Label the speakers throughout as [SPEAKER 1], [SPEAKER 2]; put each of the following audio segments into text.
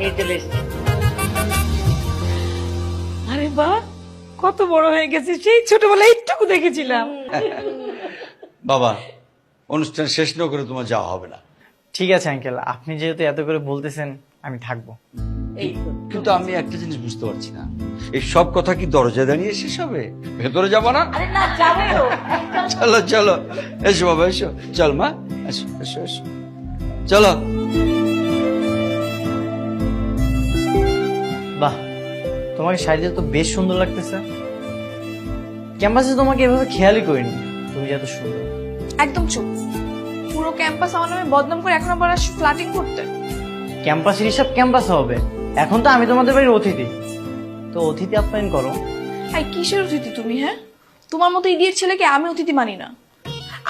[SPEAKER 1] নিয়ে চলে এসেছি। আরে বাহ, কত বড় হয়ে গেছে, সেই ছোটবেলায় একটুকু দেখেছিলাম।
[SPEAKER 2] বাবা, অনুষ্ঠান শেষ না করে তোমার যাওয়া হবে না।
[SPEAKER 3] ঠিক আছে আঙ্কেল, আপনি যেহেতু এত করে বলতেছেন আমি থাকবো।
[SPEAKER 1] এই তো।
[SPEAKER 2] কিন্তু আমি একটা জিনিস বুঝতে পারছি না, এই সব কথা কি দরজায় দাঁড়িয়ে শেষ হবে? ভেতরে যাবো না?
[SPEAKER 1] আরে না, যাবে তো।
[SPEAKER 2] চলো চলো, এসো বাবা এসো, চল মা, এসো এসো এসো, চলো।
[SPEAKER 3] বাহ, তোমাকে শাড়িতে তো বেশ সুন্দর লাগতেছে। ক্যাম্পাসে তোমাকে এভাবে খেয়ালই করিনি, তুমি যে এত সুন্দর।
[SPEAKER 4] একদম চুপ। পুরো ক্যাম্পাস আমার নামে বদনাম করে এখন আবার আসছে ফ্ল্যাটিং করতে।
[SPEAKER 3] ক্যাম্পাসের হিসাব ক্যাম্পাসে হবে, এখন তো আমি তোমাদের বাড়ির অতিথি, তো অতিথি আপ্যায়ন করো।
[SPEAKER 4] এই কিসের অতিথি তুমি? হ্যাঁ, তোমার মতো ইডিয়েট ছেলেকে আমি অতিথি মানি না।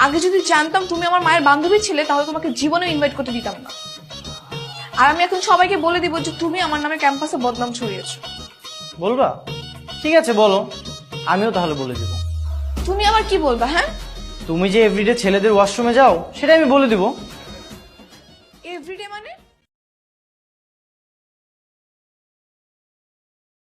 [SPEAKER 4] আগে যদি জানতাম তুমি আমার মায়ের বান্ধবী ছিলে তাহলে তোমাকে জীবনে ইনভাইট করতে দিতাম না। আর আমি এখন সবাইকে বলে দিব যে তুমি আমার নামে ক্যাম্পাসে বদনাম ছড়িয়েছো।
[SPEAKER 3] বলবা? ঠিক আছে বলো, আমিও তাহলে বলে দিব।
[SPEAKER 4] তুমি আবার কি বলবা? হ্যাঁ,
[SPEAKER 3] তুমি যে এভরিডে ছেলেদের ওয়াশরুমে যাও সেটা আমি বলে দিব।
[SPEAKER 4] এভরিডে মানে?